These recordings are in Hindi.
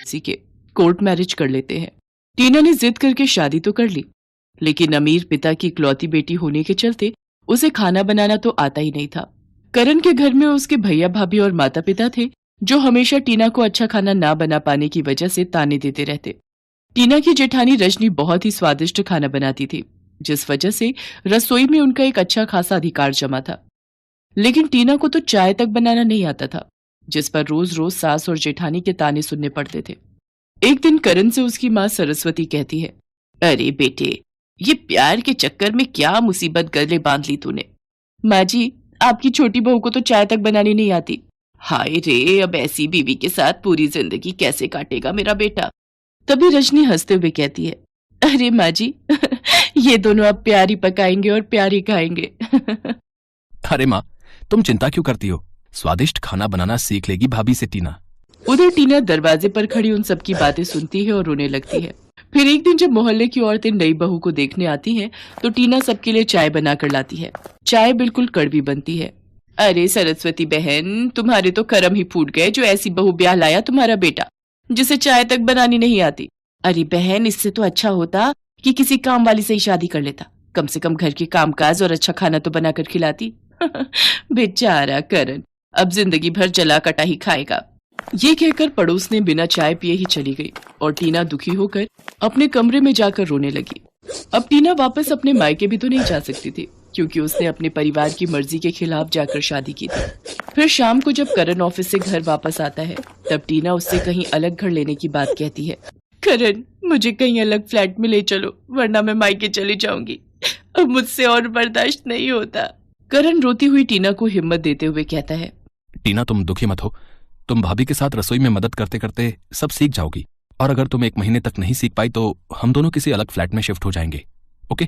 किसी के कोर्ट मैरिज कर लेते हैं। टीना ने जिद करके शादी तो कर ली, लेकिन अमीर पिता की इकलौती बेटी होने के चलते उसे खाना बनाना तो आता ही नहीं था। करण के घर में उसके भैया भाभी और माता पिता थे जो हमेशा टीना को अच्छा खाना ना बना पाने की वजह से ताने देते रहते। टीना की जेठानी रजनी बहुत ही स्वादिष्ट खाना बनाती थी, जिस वजह से रसोई में उनका एक अच्छा खासा अधिकार जमा था। लेकिन टीना को तो चाय तक बनाना नहीं आता था, जिस पर रोज रोज सास और जेठानी के ताने सुनने पड़ते थे। एक दिन करण से उसकी माँ सरस्वती कहती है, अरे बेटे, ये प्यार के चक्कर में क्या मुसीबत गले बांध ली तूने। माँ जी, आपकी छोटी बहू को तो चाय तक बनानी नहीं आती। हाय रे, अब ऐसी बीवी के साथ पूरी जिंदगी कैसे काटेगा मेरा बेटा। तभी रजनी हंसते हुए कहती है, अरे माँ जी, ये दोनों अब प्यार ही पकाएंगे और प्यार ही खाएंगे। अरे माँ, तुम चिंता क्यों करती हो? स्वादिष्ट खाना बनाना सीख लेगी भाभी से टीना। उधर टीना दरवाजे पर खड़ी उन सबकी बातें सुनती है और रोने लगती है। फिर एक दिन जब मोहल्ले की औरतें नई बहू को देखने आती हैं, तो टीना सबके लिए चाय बनाकर लाती है। चाय बिल्कुल कड़वी बनती है। अरे सरस्वती बहन, तुम्हारे तो कर्म ही फूट गए जो ऐसी बहू ब्याह लाया तुम्हारा बेटा, जिसे चाय तक बनानी नहीं आती। अरे बहन, इससे तो अच्छा होता कि किसी काम वाली से ही शादी कर लेता। कम से कम घर के कामकाज और अच्छा खाना तो बनाकर खिलाती। बेचारा करण अब जिंदगी भर जला कटा ही खाएगा। ये कहकर पड़ोस ने बिना चाय पिए ही चली गई और टीना दुखी होकर अपने कमरे में जाकर रोने लगी। अब टीना वापस अपने मायके भी तो नहीं जा सकती थी, क्योंकि उसने अपने परिवार की मर्जी के खिलाफ जाकर शादी की थी। फिर शाम को जब करण ऑफिस से घर वापस आता है, तब टीना उससे कहीं अलग घर लेने की बात कहती है। करण, मुझे कहीं अलग फ्लैट में ले चलो, वरना मैं मायके चली जाऊंगी। अब मुझसे और बर्दाश्त नहीं होता। करण रोती हुई टीना को हिम्मत देते हुए कहता है, टीना, तुम दुखी मत हो। तुम भाभी के साथ रसोई में मदद करते करते सब सीख जाओगी, और अगर तुम 1 महीने तक नहीं सीख पाई तो हम दोनों किसी अलग फ्लैट में शिफ्ट हो जाएंगे। ओके,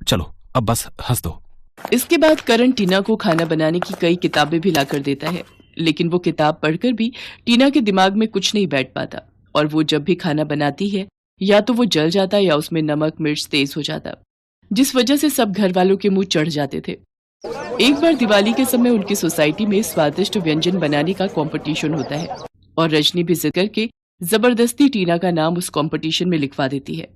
चलो अब बस हंस दो। इसके बाद करण टीना को खाना बनाने की कई किताबें भी लाकर देता है, लेकिन वो किताब पढ़कर भी टीना के दिमाग में कुछ नहीं बैठ पाता, और वो जब भी खाना बनाती है या तो वो जल जाता या उसमें नमक मिर्च तेज हो जाता, जिस वजह से सब घर वालों के मुंह चढ़ जाते थे। एक बार दिवाली के समय उनकी सोसाइटी में स्वादिष्ट व्यंजन बनाने का कंपटीशन होता है, और रजनी भी जिद करके जबरदस्ती टीना का नाम उस कंपटीशन में लिखवा देती है,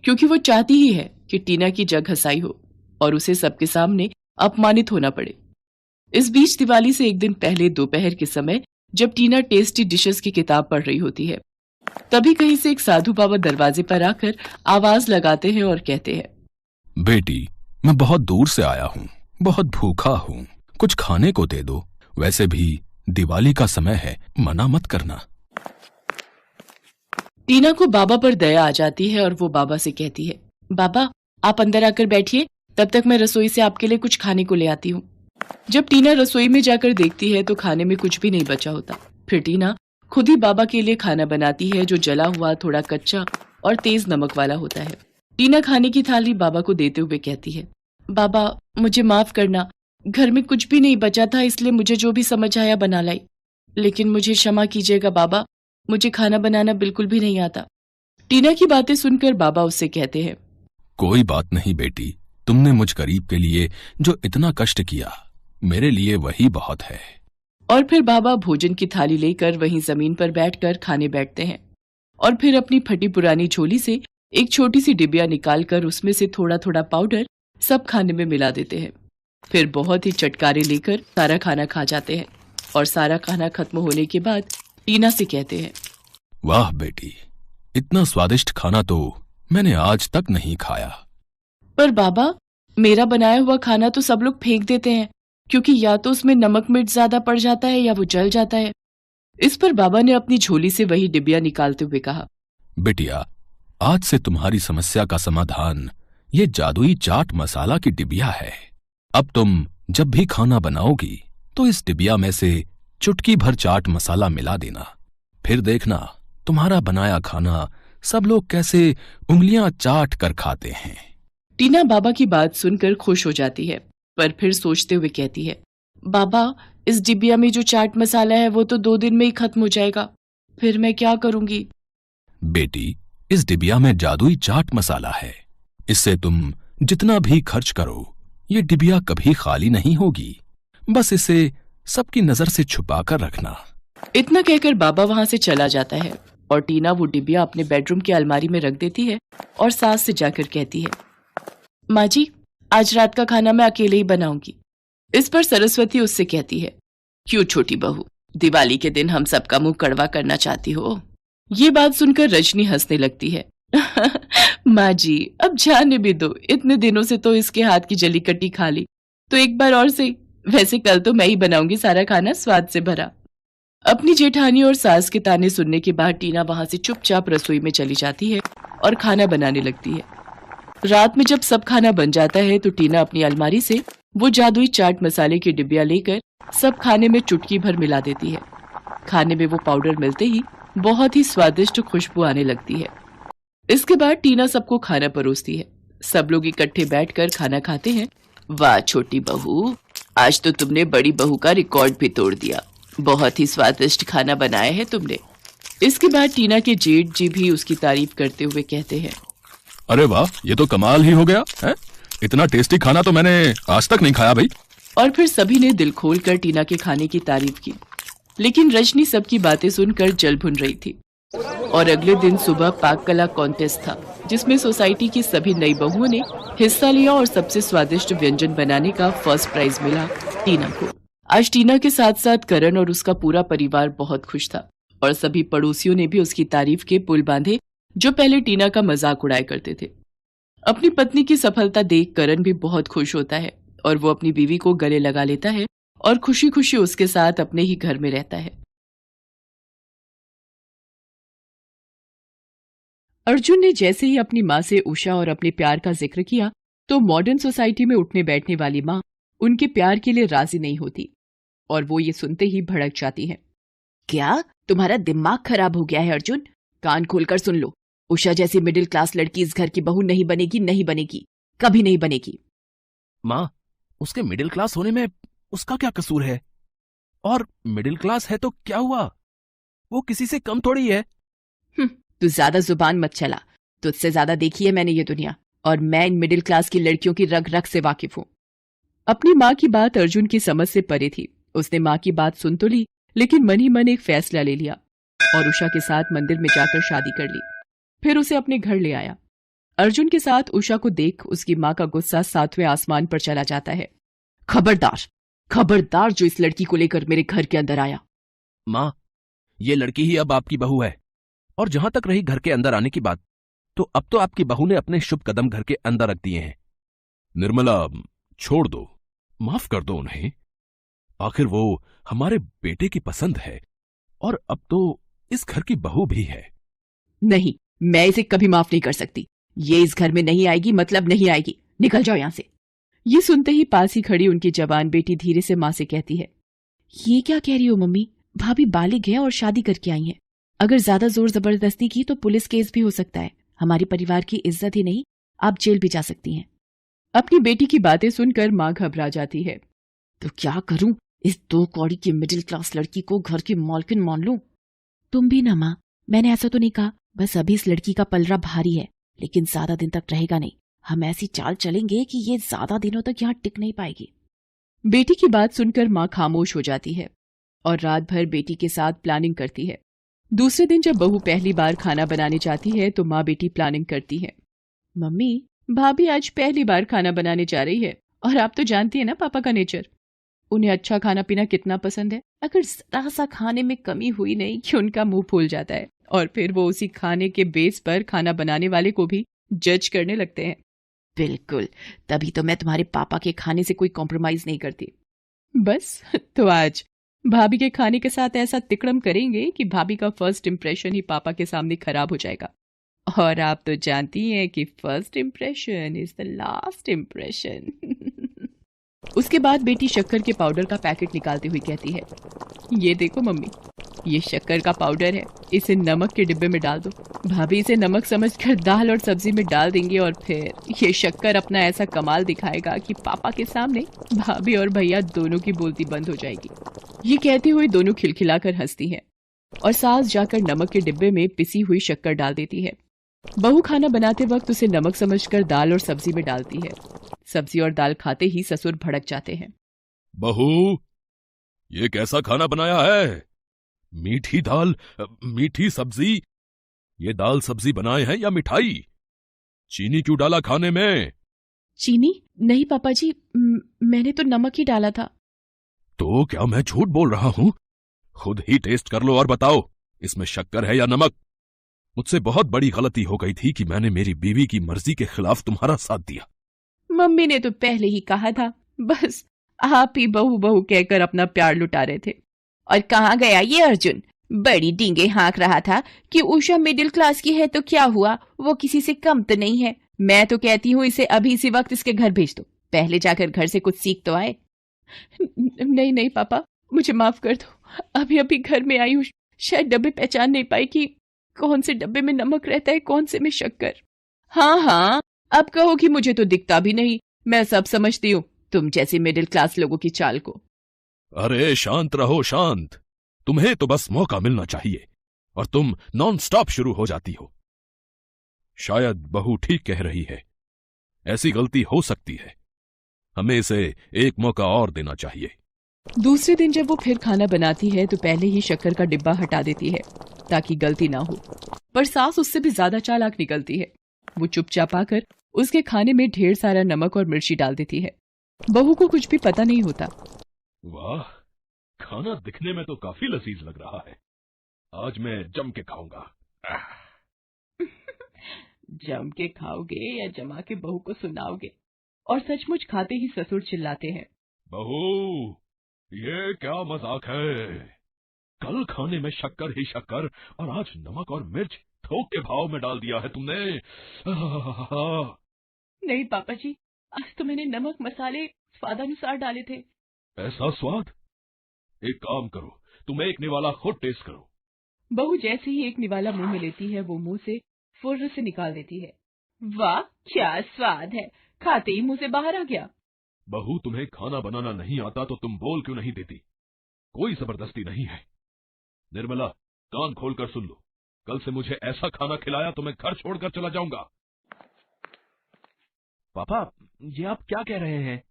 क्योंकि वो चाहती ही है कि टीना की जग हंसाई हो और उसे सबके सामने अपमानित होना पड़े। इस बीच दिवाली से एक दिन पहले दोपहर के समय जब टीना टेस्टी डिशेस की किताब पढ़ रही होती है, तभी कहीं से एक साधु बाबा दरवाजे पर आकर आवाज लगाते हैं और कहते हैं, बेटी, मैं बहुत दूर से आया हूँ, बहुत भूखा हूँ, कुछ खाने को दे दो। वैसे भी दिवाली का समय है, मना मत करना। टीना को बाबा पर दया आ जाती है और वो बाबा से कहती है, बाबा आप अंदर आकर बैठिए, तब तक मैं रसोई से आपके लिए कुछ खाने को ले आती हूँ। जब टीना रसोई में जाकर देखती है तो खाने में कुछ भी नहीं बचा होता। फिर टीना खुद ही बाबा के लिए खाना बनाती है, जो जला हुआ, थोड़ा कच्चा और तेज नमक वाला होता है। टीना खाने की थाली बाबा को देते हुए कहती है, बाबा मुझे माफ करना, घर में कुछ भी नहीं बचा था, इसलिए मुझे जो भी समझ आया बना लाई। लेकिन मुझे क्षमा कीजिएगा बाबा, मुझे खाना बनाना बिल्कुल भी नहीं आता। टीना की बातें सुनकर बाबा उससे कहते हैं, कोई बात नहीं बेटी, तुमने मुझ गरीब के लिए जो इतना कष्ट किया, मेरे लिए वही बहुत है। और फिर बाबा भोजन की थाली लेकर वहीं जमीन पर बैठकर खाने बैठते हैं, और फिर अपनी फटी पुरानी झोली से एक छोटी सी डिबिया निकालकर उसमें से थोड़ा थोड़ा पाउडर सब खाने में मिला देते हैं। फिर बहुत ही चटकारे लेकर सारा खाना खा जाते हैं, और सारा खाना खत्म होने के बाद टीना से कहते हैं, वाह बेटी, इतना स्वादिष्ट खाना तो मैंने आज तक नहीं खाया। पर बाबा, मेरा बनाया हुआ खाना तो सब लोग फेंक देते हैं, क्योंकि या तो उसमें नमक मिर्च ज्यादा पड़ जाता है या वो जल जाता है। इस पर बाबा ने अपनी झोली से वही डिबिया निकालते हुए कहा, बिटिया, आज से तुम्हारी समस्या का समाधान ये जादुई चाट मसाला की डिबिया है। अब तुम जब भी खाना बनाओगी तो इस डिबिया में से चुटकी भर चाट मसाला मिला देना, फिर देखना तुम्हारा बनाया खाना सब लोग कैसे उंगलियां चाट कर खाते हैं। टीना बाबा की बात सुनकर खुश हो जाती है, पर फिर सोचते हुए कहती है, बाबा इस डिबिया में जो चाट मसाला है वो तो 2 दिन में ही खत्म हो जाएगा, फिर मैं क्या करूंगी। बेटी, इस डिबिया में जादुई चाट मसाला है, इससे तुम जितना भी खर्च करो ये डिबिया कभी खाली नहीं होगी, बस इसे सबकी नजर से छुपा कर रखना। इतना कहकर बाबा वहां से चला जाता है, और टीना वो डिबिया अपने बेडरूम की अलमारी में रख देती है और सास से जाकर कहती है, माँ जी, आज रात का खाना मैं अकेले ही बनाऊंगी। इस पर सरस्वती उससे कहती है, क्यों छोटी बहू, दिवाली के दिन हम सबका मुंह कड़वा करना चाहती हो? ये बात सुनकर रजनी हंसने लगती है। माँ जी, अब जाने भी दो, इतने दिनों से तो इसके हाथ की जली कट्टी खा ली, तो एक बार और से। वैसे कल तो मैं ही बनाऊंगी सारा खाना स्वाद से भरा। अपनी जेठानी और सास के ताने सुनने के बाद टीना वहां से चुपचाप रसोई में चली जाती है और खाना बनाने लगती है। रात में जब सब खाना बन जाता है तो टीना अपनी अलमारी से वो जादुई चाट मसाले की डिब्बिया लेकर सब खाने में चुटकी भर मिला देती है। खाने में वो पाउडर मिलते ही बहुत ही स्वादिष्ट खुशबू आने लगती है। इसके बाद टीना सबको खाना परोसती है। सब लोग इकट्ठे बैठकर खाना खाते हैं। वाह छोटी बहू, आज तो तुमने बड़ी बहू का रिकॉर्ड भी तोड़ दिया। बहुत ही स्वादिष्ट खाना बनाया है तुमने। इसके बाद टीना के जेठ जी भी उसकी तारीफ करते हुए कहते हैं, अरे वाह, ये तो कमाल ही हो गया है। इतना टेस्टी खाना तो मैंने आज तक नहीं खाया भाई। और फिर सभी ने दिल खोलकर टीना के खाने की तारीफ की। लेकिन रजनी सबकी बातें सुनकर जल भुन रही थी। और अगले दिन सुबह पाक कला कॉन्टेस्ट था, जिसमें सोसाइटी की सभी नई बहुओं ने हिस्सा लिया और सबसे स्वादिष्ट व्यंजन बनाने का फर्स्ट प्राइज मिला टीना को। आज टीना के साथ साथ करण और उसका पूरा परिवार बहुत खुश था और सभी पड़ोसियों ने भी उसकी तारीफ के पुल बांधे, जो पहले टीना का मजाक उड़ाया करते थे। अपनी पत्नी की सफलता देख करण भी बहुत खुश होता है और वो अपनी बीवी को गले लगा लेता है और खुशी खुशी उसके साथ अपने ही घर में रहता है। अर्जुन ने जैसे ही अपनी माँ से उषा और अपने प्यार का जिक्र किया तो मॉडर्न सोसाइटी में उठने बैठने वाली माँ उनके प्यार के लिए राजी नहीं होती और वो ये सुनते ही भड़क जाती है। क्या तुम्हारा दिमाग खराब हो गया है अर्जुन? कान खोलकर सुन लो, उषा जैसी मिडिल क्लास लड़की इस घर की बहू नहीं बनेगी, नहीं बनेगी, कभी नहीं बनेगी। माँ, उसके मिडिल क्लास होने में उसका क्या कसूर है? और मिडिल क्लास है तो क्या हुआ? वो किसी से कम थोड़ी है। तू ज्यादा जुबान मत चला। तुझसे ज्यादा देखी है मैंने ये दुनिया और मैं इन मिडिल क्लास की लड़कियों की रग रग से वाकिफ हूँ। अपनी माँ की बात अर्जुन की समझ से परे थी। उसने माँ की बात सुन तो ली, लेकिन मन ही मन एक फैसला ले लिया और उषा के साथ मंदिर में जाकर शादी कर ली। फिर उसे अपने घर ले आया। अर्जुन के साथ उषा को देख उसकी माँ का गुस्सा 7वें आसमान पर चला जाता है। खबरदार, खबरदार जो इस लड़की को लेकर मेरे घर के अंदर आया। माँ, ये लड़की ही अब आपकी बहू है। और जहां तक रही घर के अंदर आने की बात, तो अब तो आपकी बहू ने अपने शुभ कदम घर के अंदर रख दिए हैं। निर्मला, छोड़ दो, माफ कर दो उन्हें। आखिर वो हमारे बेटे की पसंद है और अब तो इस घर की बहू भी है। नहीं, मैं इसे कभी माफ नहीं कर सकती। ये इस घर में नहीं आएगी, मतलब नहीं आएगी। निकल जाओ यहां से। ये सुनते ही पास ही खड़ी उनकी जवान बेटी धीरे से माँ से कहती है, ये क्या कह रही हो मम्मी? भाभी बालिग है और शादी करके आई हैं। अगर ज्यादा जोर जबरदस्ती की तो पुलिस केस भी हो सकता है। हमारे परिवार की इज्जत ही नहीं, आप जेल भी जा सकती हैं। अपनी बेटी की बातें सुनकर माँ घबरा जाती है। तो क्या करूं? इस 2 कौड़ी की मिडिल क्लास लड़की को घर की मालकिन मान लूं? तुम भी ना माँ, मैंने ऐसा तो नहीं कहा। बस अभी इस लड़की का पलड़ा भारी है, लेकिन ज्यादा दिन तक रहेगा नहीं। हम ऐसी चाल चलेंगे कि ये ज्यादा दिनों तक यहाँ टिक नहीं पाएगी। बेटी की बात सुनकर माँ खामोश हो जाती है और रात भर बेटी के साथ प्लानिंग करती है। दूसरे दिन जब बहू पहली बार खाना बनाने जाती है तो माँ बेटी प्लानिंग करती है। मम्मी, भाभी आज पहली बार खाना बनाने जा रही है और आप तो जानती है ना पापा का नेचर। उन्हें अच्छा खाना पीना कितना पसंद है। अगर जरा सा खाने में कमी हुई नहीं कि उनका मुंह फूल जाता है और फिर वो उसी खाने के बेस पर खाना बनाने वाले को भी जज करने लगते हैं। बिल्कुल, तभी तो मैं तुम्हारे पापा के खाने से कोई कॉम्प्रोमाइज नहीं करती। बस तो आज भाभी के खाने के साथ ऐसा तिकड़म करेंगे कि भाभी का फर्स्ट इंप्रेशन ही पापा के सामने खराब हो जाएगा। और आप तो जानती हैं कि first impression is the last impression. उसके बाद बेटी शक्कर के पाउडर का पैकेट निकालती हुई कहती है, ये देखो मम्मी, ये शक्कर का पाउडर है। इसे नमक के डिब्बे में डाल दो। भाभी इसे नमक समझकर दाल और सब्जी में डाल देंगे और फिर ये शक्कर अपना ऐसा कमाल दिखाएगा कि पापा के सामने भाभी और भैया दोनों की बोलती बंद हो जाएगी। ये कहते हुए दोनों खिलखिलाकर हंसती हैं और सास जाकर नमक के डिब्बे में पिसी हुई शक्कर डाल देती है। बहू खाना बनाते वक्त उसे नमक समझकर दाल और सब्जी में डालती है। सब्जी और दाल खाते ही ससुर भड़क जाते हैं। बहू, ये कैसा खाना बनाया है? मीठी दाल, मीठी सब्जी ये दाल सब्जी बनाए हैं या मिठाई? चीनी क्यों डाला खाने में? चीनी? नहीं पापा जी, मैंने तो नमक ही डाला था। तो क्या मैं झूठ बोल रहा हूं? खुद ही टेस्ट कर लो और बताओ, इसमें शक्कर है या नमक? मुझसे बहुत बड़ी गलती हो गई थी कि मैंने मेरी बीवी की मर्जी के खिलाफ तुम्हारा साथ दिया। मम्मी ने तो पहले ही कहा था, बस आप ही बहू बहू कहकर अपना प्यार लुटा रहे थे। और कहाँ गया ये अर्जुन? बड़ी डींगे हाँक रहा था कि उषा मिडिल क्लास की है तो क्या हुआ, वो किसी से कम तो नहीं है। मैं तो कहती हूँ इसे अभी इसी वक्त इसके घर भेज दो, पहले जाकर घर से कुछ सीख तो आए। नहीं नहीं पापा, मुझे माफ कर दो, अभी अभी घर में आई हूँ, शायद डब्बे पहचान नहीं पाई कि कौन से डब्बे में नमक रहता है, कौन से में शक्कर। हाँ हाँ, अब कहो कि मुझे तो दिखता भी नहीं, मैं सब समझती हूँ तुम जैसे मिडिल क्लास लोगों की चाल को। अरे शांत रहो, शांत। तुम्हें तो बस मौका मिलना चाहिए और तुम नॉन स्टॉप शुरू हो जाती हो। शायद बहू ठीक कह रही है, ऐसी गलती हो सकती है। हमें इसे एक मौका और देना चाहिए। दूसरे दिन जब वो फिर खाना बनाती है तो पहले ही शक्कर का डिब्बा हटा देती है ताकि गलती ना हो, पर सास उससे भी ज्यादा चालाक निकलती है। वो चुपचाप आकर उसके खाने में ढेर सारा नमक और मिर्ची डाल देती है। बहू को कुछ भी पता नहीं होता। वाह, खाना दिखने में तो काफी लजीज लग रहा है। आज मैं जम के खाऊंगा। जम के खाओगे या जमा के बहू को सुनाओगे? और सचमुच खाते ही ससुर चिल्लाते हैं, बहू, ये क्या मजाक है? कल खाने में शक्कर ही शक्कर और आज नमक और मिर्च थोक के भाव में डाल दिया है तुमने। नहीं पापा जी, आज तो मैंने नमक मसाले स्वादानुसार डाले थे। ऐसा स्वाद? एक काम करो, तुम एक निवाला खुद टेस्ट करो। बहू जैसे ही एक निवाला मुंह में लेती है वो मुंह से फुर्र से निकाल देती है। वाह क्या स्वाद है, खाते ही मुंह से बाहर आ गया। बहू, तुम्हें खाना बनाना नहीं आता तो तुम बोल क्यों नहीं देती? कोई जबरदस्ती नहीं है। निर्मला, कान खोलकर सुन लो, कल से मुझे ऐसा खाना खिलाया तो मैं घर छोड़कर चला जाऊंगा। पापा, ये आप क्या कह रहे हैं?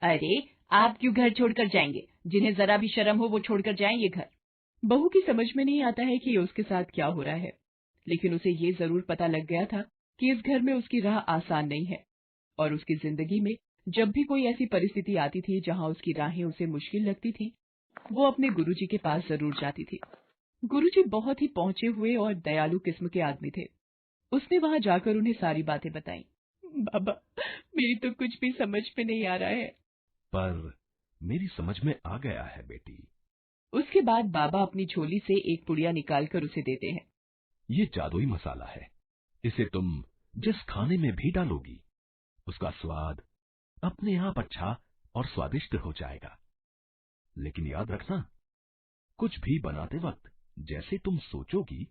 अरे आप क्यों घर छोड़कर जाएंगे? जिन्हें जरा भी शर्म हो वो छोड़कर जाएंगे घर। बहू की समझ में नहीं आता है कि उसके साथ क्या हो रहा है, लेकिन उसे ये जरूर पता लग गया था कि इस घर में उसकी राह आसान नहीं है। और उसकी जिंदगी में जब भी कोई ऐसी परिस्थिति आती थी जहाँ उसकी राहें उसे मुश्किल लगती थी, वो अपने गुरुजी के पास जरूर जाती थी। गुरुजी बहुत ही पहुंचे हुए और दयालु किस्म के आदमी थे। उसने वहां जाकर उन्हें सारी बातें बताई। बाबा, मेरी तो कुछ भी समझ में नहीं आ रहा है। पर मेरी समझ में आ गया है बेटी। उसके बाद बाबा अपनी झोली से एक पुड़िया निकालकर उसे देते हैं। ये जादुई मसाला है, इसे तुम जिस खाने में भी डालोगी उसका स्वाद अपने आप अच्छा और स्वादिष्ट हो जाएगा। लेकिन याद रखना, कुछ भी बनाते वक्त जैसे तुम सोचोगी,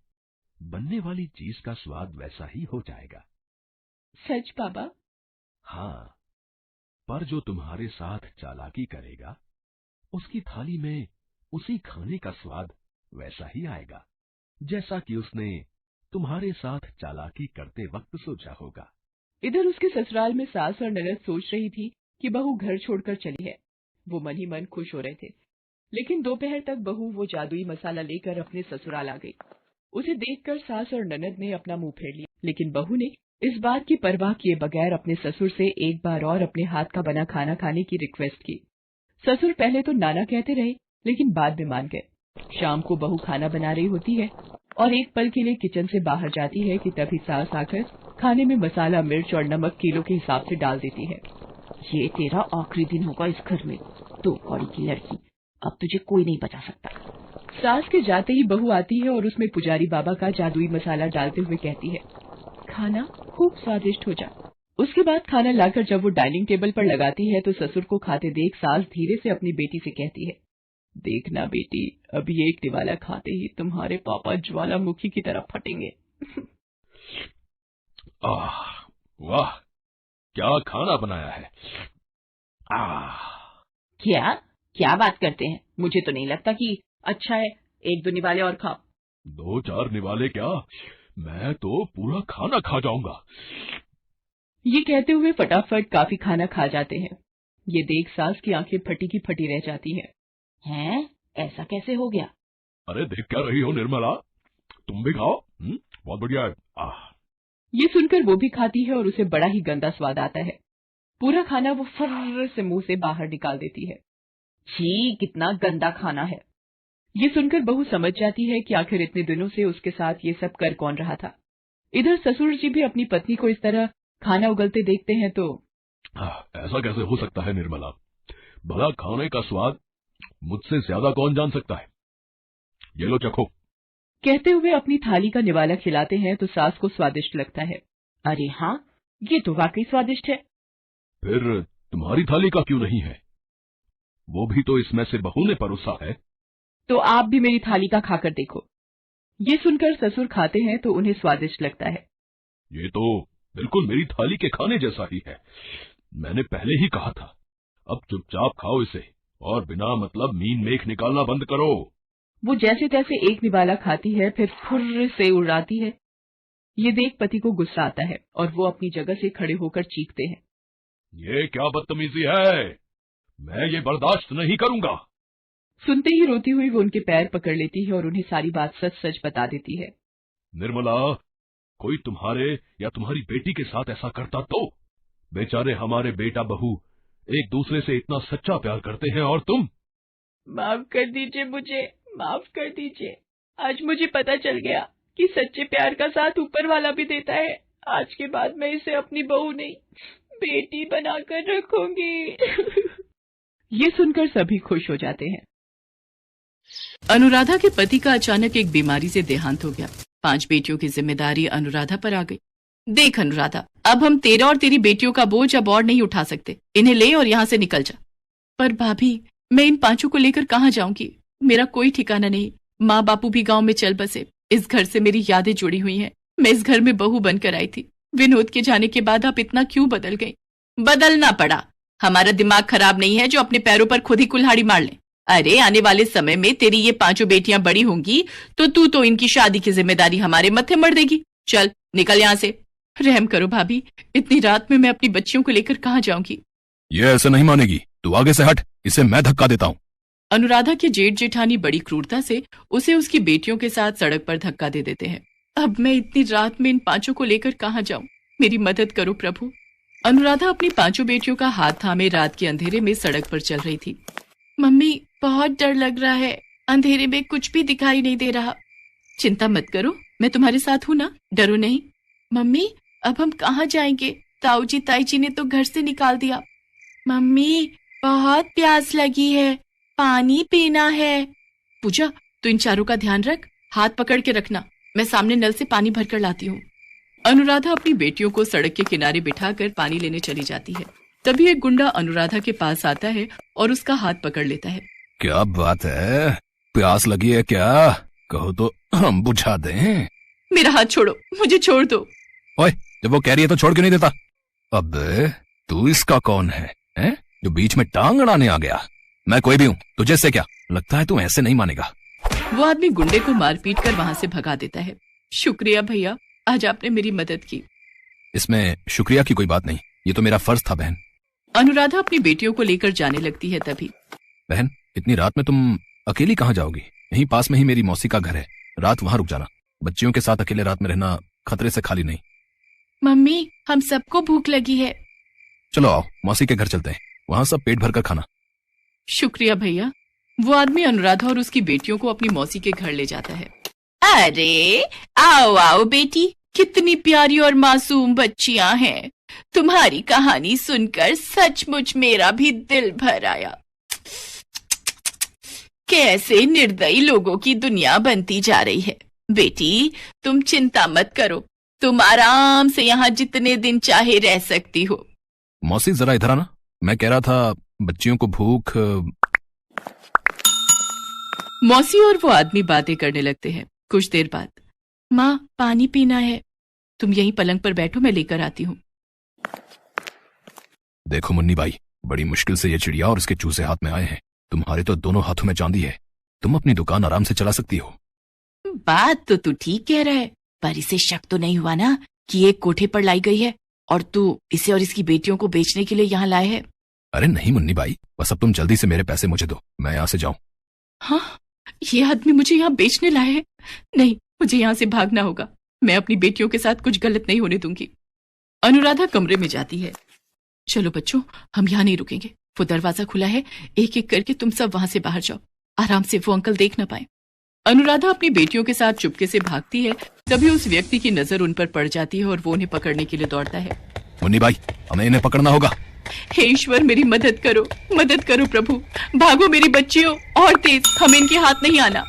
बनने वाली चीज का स्वाद वैसा ही हो जाएगा। सच बाबा? हाँ, पर जो तुम्हारे साथ चालाकी करेगा उसकी थाली में उसी खाने का स्वाद वैसा ही आएगा जैसा कि उसने तुम्हारे साथ चालाकी करते वक्त सोचा होगा। इधर उसके ससुराल में सास और ननद सोच रही थी कि बहू घर छोड़कर चली है। वो मन ही मन खुश हो रहे थे, लेकिन दोपहर तक बहू वो जादुई मसाला लेकर अपने ससुराल आ गई। उसे देखकर सास और ननद ने अपना मुंह फेर लिया, लेकिन बहू ने इस बात की परवाह किए बगैर अपने ससुर से एक बार और अपने हाथ का बना खाना खाने की रिक्वेस्ट की। ससुर पहले तो नाना कहते रहे, लेकिन बाद में मान गए। शाम को बहू खाना बना रही होती है और एक पल के लिए किचन से बाहर जाती है कि तभी सास आकर खाने में मसाला, मिर्च और नमक किलो के हिसाब से डाल देती है। ये तेरा आखिरी दिन होगा इस घर में, तो कौड़ी की लड़की, अब तुझे कोई नहीं बचा सकता। सास के जाते ही बहू आती है और उसमें पुजारी बाबा का जादुई मसाला डालते हुए कहती है, खाना खूब स्वादिष्ट हो जा। उसके बाद खाना लाकर जब वो डाइनिंग टेबल पर लगाती है तो ससुर को खाते देख सास धीरे से अपनी बेटी से कहती है, देखना बेटी, अभी एक निवाला खाते ही तुम्हारे पापा ज्वालामुखी की तरह फटेंगे। आह, वाह, क्या खाना बनाया है। आह, क्या क्या बात करते हैं? मुझे तो नहीं लगता कि अच्छा है, एक दो निवाले और खाओ। 2-4 निवाले क्या, मैं तो पूरा खाना खा जाऊंगा। ये कहते हुए फटाफट काफी खाना खा जाते हैं। ये देख सास की आंखें फटी की फटी रह जाती हैं। हैं? ऐसा कैसे हो गया? अरे देख क्या रही हो निर्मला, तुम भी खाओ। बहुत बढ़िया है। ये सुनकर वो भी खाती है और उसे बड़ा ही गंदा स्वाद आता है। पूरा खाना वो फर्र से मुंह से बाहर निकाल देती है। छी, कितना गंदा खाना है। ये सुनकर बहू समझ जाती है कि आखिर इतने दिनों से उसके साथ ये सब कर कौन रहा था। इधर ससुर जी भी अपनी पत्नी को इस तरह खाना उगलते देखते हैं तो ऐसा कैसे हो सकता है निर्मला? भला खाने का स्वाद मुझसे ज्यादा कौन जान सकता है? ये लो चखो। कहते हुए अपनी थाली का निवाला खिलाते हैं तो सास को स्वादिष्ट लगता है। अरे हाँ, ये तो वाकई स्वादिष्ट है। फिर तुम्हारी थाली का क्यों नहीं है? वो भी तो इसमें से बहू ने परोसा है। तो आप भी मेरी थाली का खाकर देखो। ये सुनकर ससुर खाते हैं तो उन्हें स्वादिष्ट लगता है। ये तो बिल्कुल मेरी थाली के खाने जैसा ही है। मैंने पहले ही कहा था। अब चुपचाप खाओ इसे और बिना मतलब मीन मेख निकालना बंद करो। वो जैसे तैसे एक निवाला खाती है, फिर फुर्र से उड़ाती है। ये देख पति को गुस्सा आता है और वो अपनी जगह से खड़े होकर चीखते हैं। ये क्या बदतमीजी है? मैं ये बर्दाश्त नहीं करूंगा। सुनते ही रोती हुई वो उनके पैर पकड़ लेती है और उन्हें सारी बात सच सच बता देती है। निर्मला, कोई तुम्हारे या तुम्हारी बेटी के साथ ऐसा करता तो? बेचारे हमारे बेटा बहू एक दूसरे से इतना सच्चा प्यार करते हैं और तुम। माफ कर दीजिए मुझे, माफ कर दीजिए। आज मुझे पता चल गया कि सच्चे प्यार का साथ ऊपर वाला भी देता है। आज के बाद मैं इसे अपनी बहू नहीं, बेटी बनाकर रखूंगी। ये सुनकर सभी खुश हो जाते हैं। अनुराधा के पति का अचानक एक बीमारी से देहांत हो गया। 5 बेटियों की जिम्मेदारी अनुराधा पर आ गई। देख अनुराधा, अब हम तेरा और तेरी बेटियों का बोझ अब और नहीं उठा सकते। इन्हें ले और यहाँ से निकल जा। पर भाभी, मैं इन 5 को लेकर कहाँ जाऊंगी? मेरा कोई ठिकाना नहीं। माँ बापू भी गांव में चल बसे। इस घर से मेरी यादें जुड़ी हुई हैं। मैं इस घर में बहू बनकर आई थी। विनोद के जाने के बाद आप इतना क्यों बदल गई? बदलना पड़ा। हमारा दिमाग खराब नहीं है जो अपने पैरों पर खुद ही कुल्हाड़ी मार ले। अरे आने वाले समय में तेरी ये 5 बेटियां बड़ी होंगी तो तू तो इनकी शादी की जिम्मेदारी हमारे मत्थे मर देगी। चल निकल यहाँ से। रहम करो भाभी, इतनी रात में मैं अपनी बच्चियों को लेकर कहाँ जाऊंगी? ये ऐसे नहीं मानेगी। तू आगे से हट, इसे मैं धक्का देता हूँ। अनुराधा के जेठ जेठानी बड़ी क्रूरता से उसे उसकी बेटियों के साथ सड़क पर धक्का दे देते हैं। अब मैं इतनी रात में इन 5 को लेकर कहाँ जाऊं? मेरी मदद करो प्रभु। अनुराधा अपनी 5 बेटियों का हाथ थामे रात के अंधेरे में सड़क पर चल रही थी। मम्मी, बहुत डर लग रहा है। अंधेरे में कुछ भी दिखाई नहीं दे रहा। चिंता मत करो, मैं तुम्हारे साथ हूँ ना, डरो नहीं। मम्मी, अब हम कहाँ जाएंगे? ताऊ जी ताई जी ने तो घर से निकाल दिया। मम्मी, बहुत प्यास लगी है, पानी पीना है। पूजा, तू इन चारों का ध्यान रख, हाथ पकड़ के रखना। मैं सामने नल से पानी भरकर लाती हूँ। अनुराधा अपनी बेटियों को सड़क के किनारे बिठाकर पानी लेने चली जाती है। तभी एक गुंडा अनुराधा के पास आता है और उसका हाथ पकड़ लेता है। क्या बात है? प्यास लगी है क्या? कहो तो हम बुझा दें। मेरा हाथ छोड़ो, मुझे छोड़ दो। ओए, जब वो कह रही है तो छोड़ क्यों नहीं देता? अबे, तू इसका कौन है, हैं? जो बीच में टांग अड़ाने आ गया? मैं कोई भी हूँ, तुझे से क्या? लगता है तू ऐसे नहीं मानेगा। वो आदमी गुंडे को मार पीट कर वहाँ से भगा देता है। शुक्रिया भैया, आज आपने मेरी मदद की। इसमें शुक्रिया की कोई बात नहीं, ये तो मेरा फर्ज था बहन। अनुराधा अपनी बेटियों को लेकर जाने लगती है। तभी बहन, इतनी रात में तुम अकेली कहाँ जाओगी? यहीं पास में ही मेरी मौसी का घर है, रात वहाँ रुक जाना। बच्चियों के साथ अकेले रात में रहना खतरे से खाली नहीं। मम्मी, हम सबको भूख लगी है। चलो आओ, मौसी के घर चलते हैं, वहाँ सब पेट भर कर खाना। शुक्रिया भैया। वो आदमी अनुराधा और उसकी बेटियों को अपनी मौसी के घर ले जाता है। अरे आओ आओ बेटी, कितनी प्यारी और मासूम बच्चियां हैं। तुम्हारी कहानी सुनकर सचमुच मेरा भी दिल भर आया। कैसे निर्दयी लोगों की दुनिया बनती जा रही है। बेटी, तुम चिंता मत करो, तुम आराम से यहाँ जितने दिन चाहे रह सकती हो। मौसी जरा इधर आना, मैं कह रहा था बच्चियों को भूख। मौसी और वो आदमी बातें करने लगते हैं। कुछ देर बाद, माँ पानी पीना है, तुम यहीं पलंग पर बैठो, मैं लेकर आती हूँ। देखो मुन्नी बाई, बड़ी मुश्किल से ये चिड़िया और इसके चूजे हाथ में आए हैं। तुम्हारे तो दोनों हाथों में चांदी है, तुम अपनी दुकान आराम से चला सकती हो। बात तो तू ठीक कह रहा है, पर इसे शक तो नहीं हुआ ना कि ये कोठे पर लाई गई है और तू इसे और इसकी बेटियों को बेचने के लिए यहाँ लाए है? अरे नहीं मुन्नी बाई, बस अब तुम जल्दी से मेरे पैसे मुझे दो, मैं यहाँ से जाऊं। हाँ, ये आदमी मुझे यहाँ बेचने लाए है। नहीं, मुझे यहाँ से भागना होगा। मैं अपनी बेटियों के साथ कुछ गलत नहीं होने दूंगी। अनुराधा कमरे में जाती है। चलो बच्चों, हम यहाँ नहीं रुकेंगे। वो दरवाजा खुला है, एक एक करके तुम सब वहां से बाहर जाओ, आराम से, वो अंकल देख ना पाए। अनुराधा अपनी बेटियों के साथ चुपके से भागती है। तभी उस व्यक्ति की नजर उन पर पड़ जाती है और वो उन्हें पकड़ने के लिए दौड़ता है। मुन्नी भाई, हमें इन्हें पकड़ना होगा। हे ईश्वर, मेरी मदद करो प्रभु। भागो मेरी बच्चियों, और तेज, हमें इनके हाथ नहीं आना।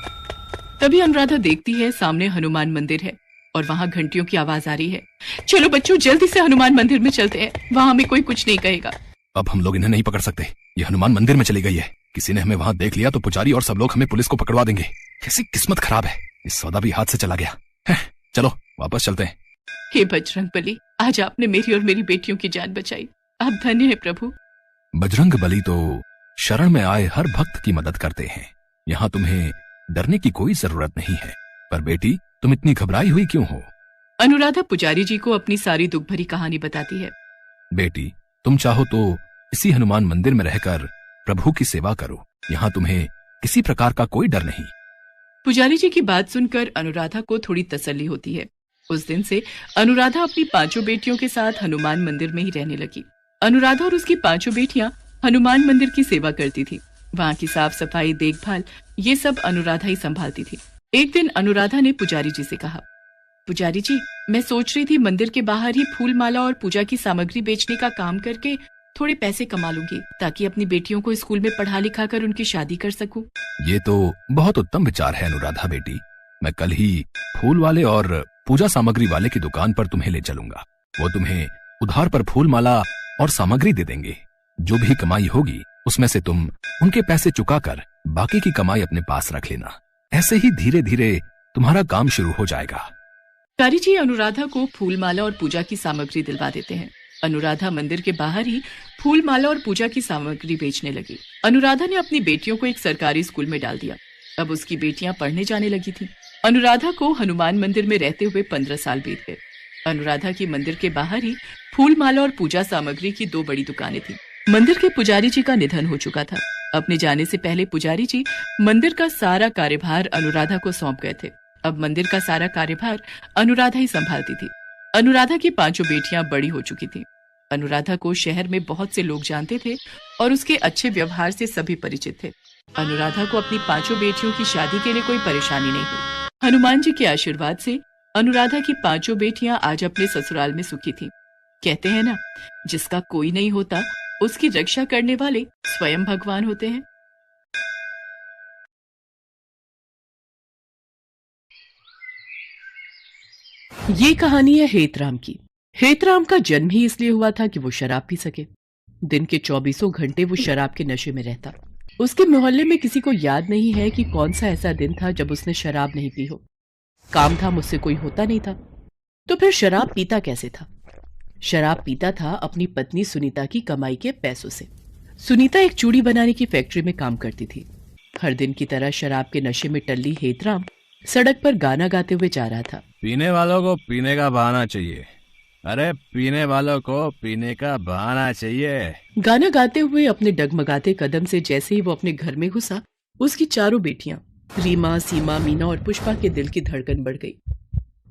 तभी अनुराधा देखती है सामने हनुमान मंदिर है और वहां घंटियों की आवाज आ रही है। चलो बच्चों, जल्दी से हनुमान मंदिर में चलते हैं, वहां हमें कोई कुछ नहीं कहेगा। अब हम लोग इन्हें नहीं पकड़ सकते। ये हनुमान मंदिर में चली गई है। किसी ने हमें वहां देख लिया तो पुजारी और सब लोग हमें पुलिस को पकड़वा देंगे। कैसी किस्मत खराब है, इस सौदा भी हाथ से चला गया है। चलो वापस चलते हैं। हे बजरंग बली, आज आपने मेरी और मेरी बेटियों की जान बचाई। आप धन्य है प्रभु। बजरंग बली तो शरण में आए हर भक्त की मदद करते हैं। यहाँ तुम्हें डरने की कोई जरूरत नहीं है। पर बेटी, तुम इतनी घबराई हुई क्यों हो? अनुराधा पुजारी जी को अपनी सारी दुख भरी कहानी बताती है। बेटी, तुम चाहो तो इसी हनुमान मंदिर में रहकर प्रभु की सेवा करो। यहाँ तुम्हें किसी प्रकार का कोई डर नहीं। पुजारी जी की बात सुनकर अनुराधा को थोड़ी तसल्ली होती है। उस दिन से अनुराधा अपनी 5 बेटियों के साथ हनुमान मंदिर में ही रहने लगी। अनुराधा और उसकी 5 बेटियां हनुमान मंदिर की सेवा करती थी। वहां की साफ सफाई, देखभाल, ये सब अनुराधा ही संभालती थी। एक दिन अनुराधा ने पुजारी जी से कहा, पुजारी जी, मैं सोच रही थी मंदिर के बाहर ही फूल माला और पूजा की सामग्री बेचने का काम करके थोड़े पैसे कमा लूंगी, ताकि अपनी बेटियों को स्कूल में पढ़ा लिखा कर उनकी शादी कर सकूं। ये तो बहुत उत्तम विचार है अनुराधा बेटी। मैं कल ही फूल वाले और पूजा सामग्री वाले की दुकान पर तुम्हें ले चलूंगा। वो तुम्हें उधार पर फूल माला और सामग्री दे देंगे। जो भी कमाई होगी उसमें से तुम उनके पैसे चुकाकर बाकी की कमाई अपने पास रख लेना। ऐसे ही धीरे धीरे तुम्हारा काम शुरू हो जाएगा। पुजारी जी अनुराधा को फूल माला और पूजा की सामग्री दिलवा देते हैं। अनुराधा मंदिर के बाहर ही फूल माला और पूजा की सामग्री बेचने लगी। अनुराधा ने अपनी बेटियों को एक सरकारी स्कूल में डाल दिया। अब उसकी बेटियां पढ़ने जाने लगी थी। अनुराधा को हनुमान मंदिर में रहते हुए 15 साल बीत गए। अनुराधा की मंदिर के बाहर ही फूल माला और पूजा सामग्री की 2 बड़ी दुकानें थी। मंदिर के पुजारी जी का निधन हो चुका था। अपने जाने से पहले पुजारी जी मंदिर का सारा कार्यभार अनुराधा को सौंप गए थे। अब मंदिर का सारा कार्यभार अनुराधा ही संभालती थी। अनुराधा की 5 बेटियां बड़ी हो चुकी थी। अनुराधा को शहर में बहुत से लोग जानते थे और उसके अच्छे व्यवहार से सभी परिचित थे। अनुराधा को अपनी 5 बेटियों की शादी के लिए कोई परेशानी नहीं हुई। हनुमान जी के आशीर्वाद से अनुराधा की 5 बेटियां आज अपने ससुराल में सुखी थी। कहते हैं ना, जिसका कोई नहीं होता उसकी रक्षा करने वाले स्वयं भगवान होते हैं। ये कहानी है हेतराम की। हेतराम का जन्म ही इसलिए हुआ था कि वो शराब पी सके। दिन के 24 घंटे वो शराब के नशे में रहता। उसके मोहल्ले में किसी को याद नहीं है कि कौन सा ऐसा दिन था जब उसने शराब नहीं पी हो। काम धाम उससे कोई होता नहीं था, तो फिर शराब पीता कैसे था? शराब पीता था अपनी पत्नी सुनीता की कमाई के पैसों से। सुनीता एक चूड़ी बनाने की फैक्ट्री में काम करती थी। हर दिन की तरह शराब के नशे में टल्ली हेतराम सड़क पर गाना गाते हुए जा रहा था। पीने वालों को पीने का बहाना चाहिए। अरे पीने वालों को पीने का बहाना चाहिए। गाना गाते हुए अपने डगमगाते कदम से जैसे ही वो अपने घर में घुसा, उसकी 4 बेटियां रीमा, सीमा, मीना और पुष्पा के दिल की धड़कन बढ़ गई।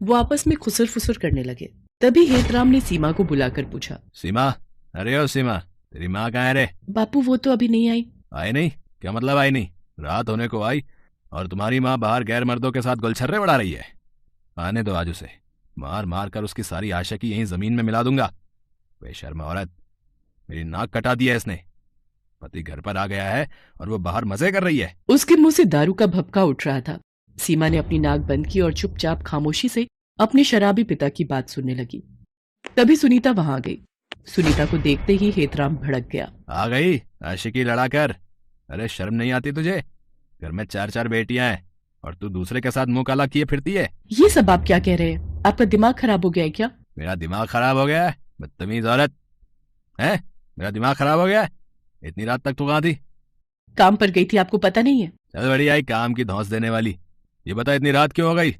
वो आपस में खुसर फुसर करने लगे। तभी हेतराम ने सीमा को बुलाकर पूछा, सीमा, अरे ओ सीमा, तेरी माँ कहाँ है रे? बापू वो तो अभी नहीं आई। आई नहीं? क्या मतलब आई नहीं? रात होने को आई और तुम्हारी माँ बाहर गैर मर्दों के साथ गुलछर्रे उड़ा रही है। आने दो आज उसे, मार मार कर उसकी सारी आशा की यहीं जमीन में मिला दूंगा। बेशर्म औरत, मेरी नाक कटा दी है इसने। पति घर पर आ गया है और वो बाहर मजे कर रही है। उसके मुंह से दारू का भपका उठ रहा था। सीमा ने अपनी नाक बंद की और चुपचाप खामोशी से अपने शराबी पिता की बात सुनने लगी। तभी सुनीता वहां आ गई। सुनीता को देखते ही हेतराम भड़क गया। आ गई आशिकी लड़ाकर? अरे शर्म नहीं आती तुझे? घर में 4 बेटियां हैं और तू दूसरे के साथ मुंह काला किए फिरती है। ये सब आप क्या कह रहे हैं? आपका दिमाग खराब हो गया है क्या? मेरा दिमाग खराब हो गया है? बदतमीज औरत है। मेरा दिमाग खराब हो गया है? इतनी रात तक तू कहाँ थी? काम पर गई थी, आपको पता नहीं है? चल बड़ी आई काम की धौंस देने वाली। ये बता इतनी रात क्यों हो गई?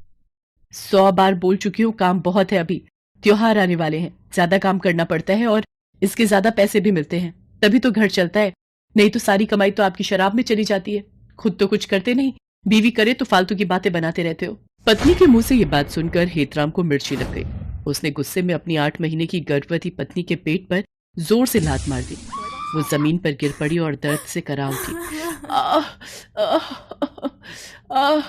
100 बार बोल चुकी हूँ, काम बहुत है। अभी त्योहार आने वाले हैं, ज्यादा काम करना पड़ता है और इसके ज्यादा पैसे भी मिलते हैं, तभी तो घर चलता है। नहीं तो सारी कमाई तो आपकी शराब में चली जाती है। खुद तो कुछ करते नहीं, बीवी करे तो फालतू की बातें बनाते रहते हो। पत्नी के मुंह से ये बात सुनकर हेतराम को मिर्ची लग गई। उसने गुस्से में अपनी 8 महीने की गर्भवती पत्नी के पेट पर जोर से लात मार दी। वो जमीन पर गिर पड़ी और दर्द से करा उठी। आह, आह, आह।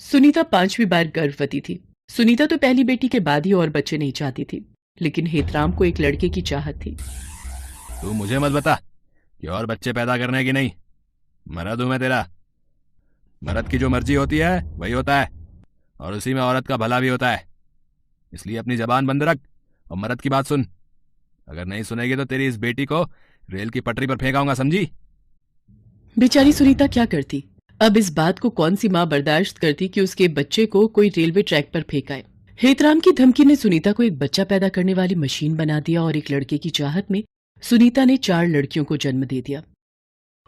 सुनीता 5वीं बार गर्भवती थी। सुनीता तो पहली बेटी के बाद ही और बच्चे नहीं चाहती थी, लेकिन हेतराम को एक लड़के की चाहत थी। तू मुझे मत बता कि और बच्चे पैदा करने की नहीं। मर्द हूं मैं तेरा। मर्द की जो मर्जी होती है वही होता है, और उसी में औरत का भला भी होता है। इसलिए अपनी जबान बंद रख और मर्द की बात सुन। अगर नहीं सुनेगी तो तेरी इस बेटी को रेल की पटरी पर फेंकाऊंगा, समझी? बेचारी सुनीता क्या करती? अब इस बात को कौन सी माँ बर्दाश्त करती कि उसके बच्चे को कोई रेलवे ट्रैक पर फेंकाए। हेतराम की धमकी ने सुनीता को एक बच्चा पैदा करने वाली मशीन बना दिया और एक लड़के की चाहत में सुनीता ने 4 लड़कियों को जन्म दे दिया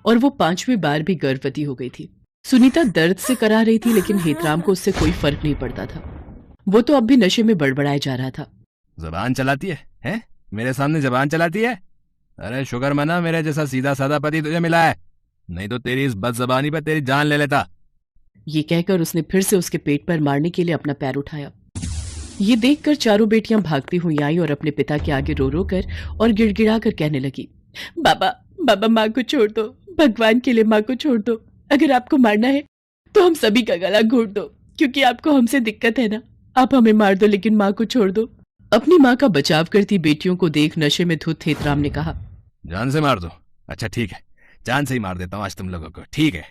और वो 5वीं बार भी गर्भवती हो गई थी। सुनीता दर्द से करा रही थी, लेकिन हेतराम को उससे कोई फर्क नहीं पड़ता था। वो तो अब भी नशे में बड़बड़ाए जा रहा था। जबान चलाती है, हैं? मेरे सामने जबान चलाती है? अरे शुक्र मना मेरे जैसा सीधा साधा पति तुझे मिला है, नहीं तो तेरी इस बदजबानी पर तेरी जान ले लेता। ये कहकर उसने फिर से उसके पेट पर मारने के लिए अपना पैर उठाया। ये देखकर चारों बेटियां भागती हुई आई और अपने पिता के आगे रो रो कर और गिड़गिड़ा कर कहने लगी, बाबा बाबा, माँ को छोड़ दो, भगवान के लिए माँ को छोड़ दो। अगर आपको मारना है तो हम सभी का गला घोट दो, क्योंकि आपको हमसे दिक्कत है ना। आप हमें मार दो, लेकिन माँ को छोड़ दो। अपनी माँ का बचाव करती बेटियों को देख नशे में धुत हेतराम ने कहा, जान से मार दो? अच्छा ठीक है, जान से ही मार देता हूँ आज तुम लोगों को, ठीक है।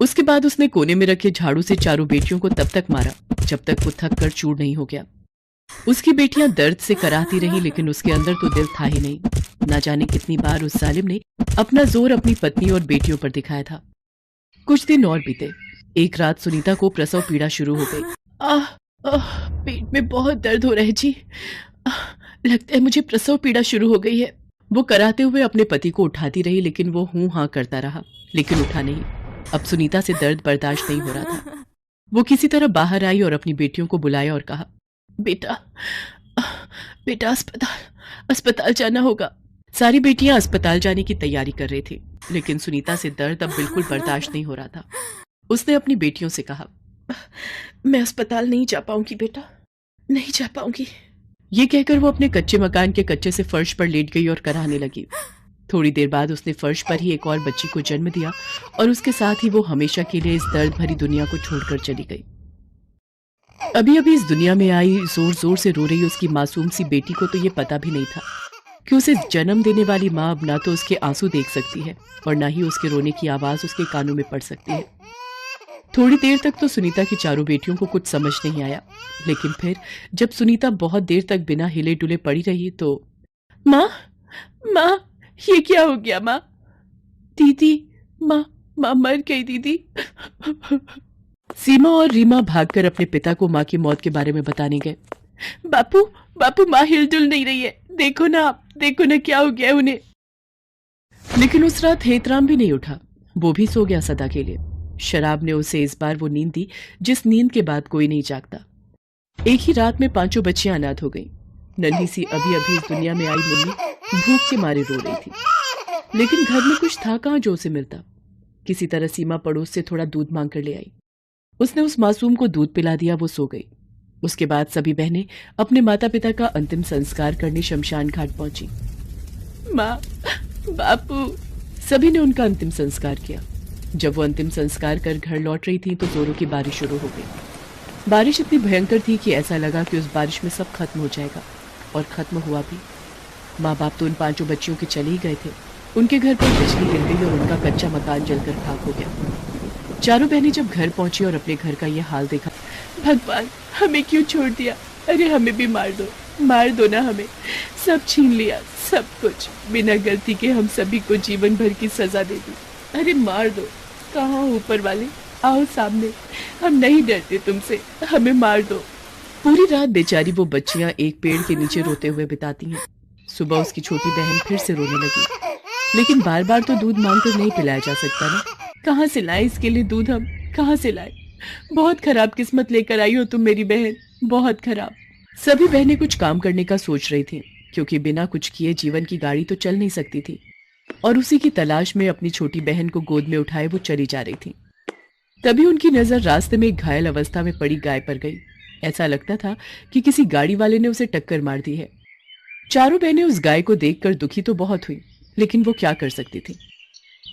उसके बाद उसने कोने में रखे झाड़ू से चारों बेटियों को तब तक मारा जब तक वो थक कर चूर नहीं हो गया। उसकी बेटियां दर्द से कराती रही, लेकिन उसके अंदर तो दिल था ही नहीं। ना जाने कितनी बार उस जालिम ने अपना जोर अपनी पत्नी और बेटियों पर दिखाया था। कुछ दिन और बीते। एक रात सुनीता को प्रसव पीड़ा शुरू हो गई। आह, पेट में बहुत दर्द हो रहा है जी। लगता है मुझे प्रसव पीड़ा शुरू हो गई है। वो कराते हुए अपने पति को उठाती रही, लेकिन वो हूं हां करता रहा, लेकिन उठा नहीं। अब सुनीता से दर्द बर्दाश्त नहीं हो रहा था। वो किसी तरह बाहर आई और अपनी बेटियों को बुलाया और कहा, बेटा बेटा अस्पताल जाना होगा। सारी बेटियां अस्पताल जाने की तैयारी कर रही थी, लेकिन सुनीता से दर्द अब बिल्कुल बर्दाश्त नहीं हो रहा था। उसने अपनी बेटियों से कहा, मैं अस्पताल नहीं जा पाऊंगी बेटा, नहीं जा पाऊंगी। ये कहकर वो अपने कच्चे मकान के कच्चे से फर्श पर लेट गई और कराहने लगी। थोड़ी देर बाद उसने फर्श पर ही एक और बच्ची को जन्म दिया और उसके साथ ही वो हमेशा के लिए इस दर्द भरी दुनिया को छोड़कर चली गई। अभी अभी इस दुनिया में आई जोर जोर से रो रही उसकी मासूम सी बेटी को तो ये पता भी नहीं था कि उसे जन्म देने वाली माँ अब ना तो उसके आंसू देख सकती है और ना ही उसके रोने की आवाज उसके कानों में पड़ सकती है। थोड़ी देर तक तो सुनीता की चारों बेटियों को कुछ समझ नहीं आया, लेकिन फिर जब सुनीता बहुत देर तक बिना हिले डुले पड़ी रही तो, माँ माँ, ये क्या हो गया माँ? दीदी, माँ मर गई दीदी। सीमा और रीमा भागकर अपने पिता को माँ की मौत के बारे में बताने गए। बापू माँ हिलजुल नहीं रही है, देखो ना क्या हो गया उन्हें। लेकिन उस रात हेतराम भी नहीं उठा, वो भी सो गया सदा के लिए। शराब ने उसे इस बार वो नींद दी जिस नींद के बाद कोई नहीं जागता। एक ही रात में 5 बच्चियां अनाथ हो गईं। नन्ही सी अभी अभी इस दुनिया में आई मुन्नी भूख के मारे रो रही थी, लेकिन घर में कुछ था कहाँ जो उसे मिलता। किसी तरह सीमा पड़ोस से थोड़ा दूध मांग कर ले आई। उसने उस मासूम को दूध पिला दिया, वो सो गई। उसके बाद सभी बहनें अपने माता पिता का अंतिम संस्कार करने शमशान घाट पहुंची। माँ, बापू, सभी ने उनका अंतिम संस्कार किया। जब वो अंतिम संस्कार कर घर लौट रही थी तो जोरों की बारिश शुरू हो गई। बारिश इतनी भयंकर थी कि ऐसा लगा कि उस बारिश में सब खत्म हो जाएगा, और खत्म हुआ भी। माँ बाप तो उन 5 बच्चियों के चले ही गए थे। उनके घर पर बिजली गिर गई और उनका कच्चा मकान जलकर खाक हो गया। चारों बहनें जब घर पहुंची और अपने घर का यह हाल देखा, भगवान हमें क्यों छोड़ दिया? अरे हमें भी मार दो ना, हमें सब छीन लिया, सब कुछ। बिना गलती के हम सभी को जीवन भर की सजा दे दी। अरे मार दो। कहाँ ऊपर वाले, आओ सामने, हम नहीं डरते तुमसे, हमें मार दो। पूरी रात बेचारी वो बच्चियां एक पेड़ के नीचे रोते हुए बिताती हैं। सुबह उसकी छोटी बहन फिर से रोने लगी, लेकिन बार बार तो दूध मांगकर नहीं पिलाया जा सकता ना। कहाँ से लाए इसके लिए दूध, हम कहाँ से लाए? बहुत खराब किस्मत लेकर आई हो तुम मेरी बहन, बहुत खराब। सभी बहनें कुछ काम करने का सोच रही थी, क्योंकि बिना कुछ किए जीवन की गाड़ी तो चल नहीं सकती थी, और उसी की तलाश में अपनी छोटी बहन को गोद में उठाए वो चली जा रही थी। तभी उनकी नजर रास्ते में एक घायल अवस्था में पड़ी गाय पर गई। ऐसा लगता था कि किसी गाड़ी वाले ने उसे टक्कर मार दी है। चारों बहनें उस गाय को देखकर दुखी तो बहुत हुई, लेकिन वो क्या कर सकती थी।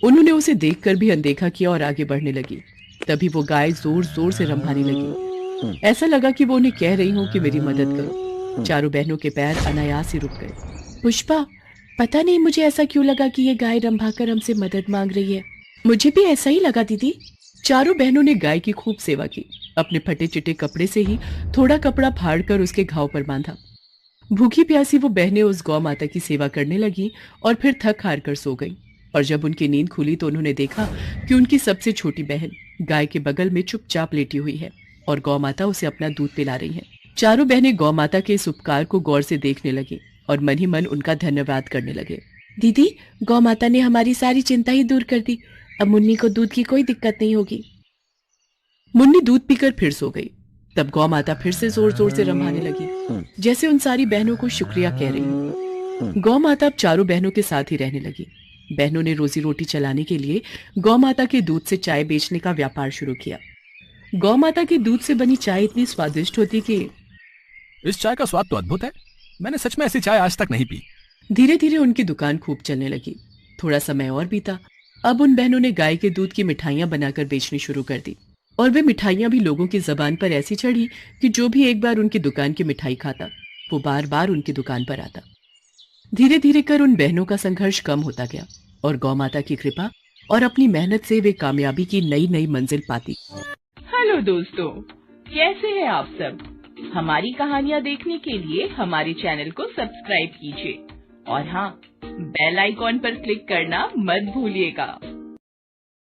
उन्होंने उसे देखकर भी अनदेखा किया और आगे बढ़ने लगी। तभी वो गाय जोर जोर से रंभाने लगी। ऐसा लगा कि वो उन्हें कह रही हो कि मेरी मदद करो। चारों बहनों के पैर अनायास ही रुक गए। पुष्पा, पता नहीं मुझे ऐसा क्यों लगा कि ये गाय रंभाकर हमसे मदद मांग रही है। मुझे भी ऐसा ही लगा दीदी। चारों बहनों ने गाय की खूब सेवा की। अपने फटे चिटे कपड़े से ही थोड़ा कपड़ा फाड़कर उसके घाव पर बांधा। भूखी प्यासी वो बहनें उस गौ माता की सेवा करने लगी और फिर थक हार कर सो गईं। और जब उनकी नींद खुली तो उन्होंने देखा कि उनकी सबसे छोटी बहन गाय के बगल में चुपचाप लेटी हुई है और गौ माता उसे अपना दूध पिला रही है। चारों बहनें गौ माता के इस उपकार को गौर से देखने लगी और मन ही मन उनका धन्यवाद करने लगे। दीदी, गौ माता ने हमारी सारी चिंता ही दूर कर दी। अब मुन्नी को दूध की कोई दिक्कत नहीं होगी। मुन्नी दूध पीकर फिर सो गई। तब गौ माता फिर से जोर जोर से रंभाने लगी, जैसे उन सारी बहनों को शुक्रिया कह रही है। गौ माता अब चारों बहनों के साथ ही रहने लगी। बहनों ने रोजी रोटी चलाने के लिए गौ माता के दूध से चाय बेचने का व्यापार शुरू किया। गौ माता के दूध से बनी चाय इतनी स्वादिष्ट होती कि इस चाय का स्वाद तो अद्भुत है। मैंने सच में ऐसी चाय आज तक नहीं पी। धीरे धीरे उनकी दुकान खूब चलने लगी। थोड़ा समय और बीता। अब उन बहनों ने गाय के दूध की मिठाइयां बनाकर बेचनी शुरू कर दी और वे मिठाइयां भी लोगों की जबान पर ऐसी चढ़ी कि जो भी एक बार उनकी दुकान की मिठाई खाता वो बार बार उनकी दुकान पर आता। धीरे धीरे कर उन बहनों का संघर्ष कम होता गया और गौ माता की कृपा और अपनी मेहनत से वे कामयाबी की नई नई मंजिल पाती। हेलो दोस्तों, कैसे हैं आप सब? हमारी कहानियाँ देखने के लिए हमारे चैनल को सब्सक्राइब कीजिए और हाँ, बेल आइकॉन पर क्लिक करना मत भूलिएगा।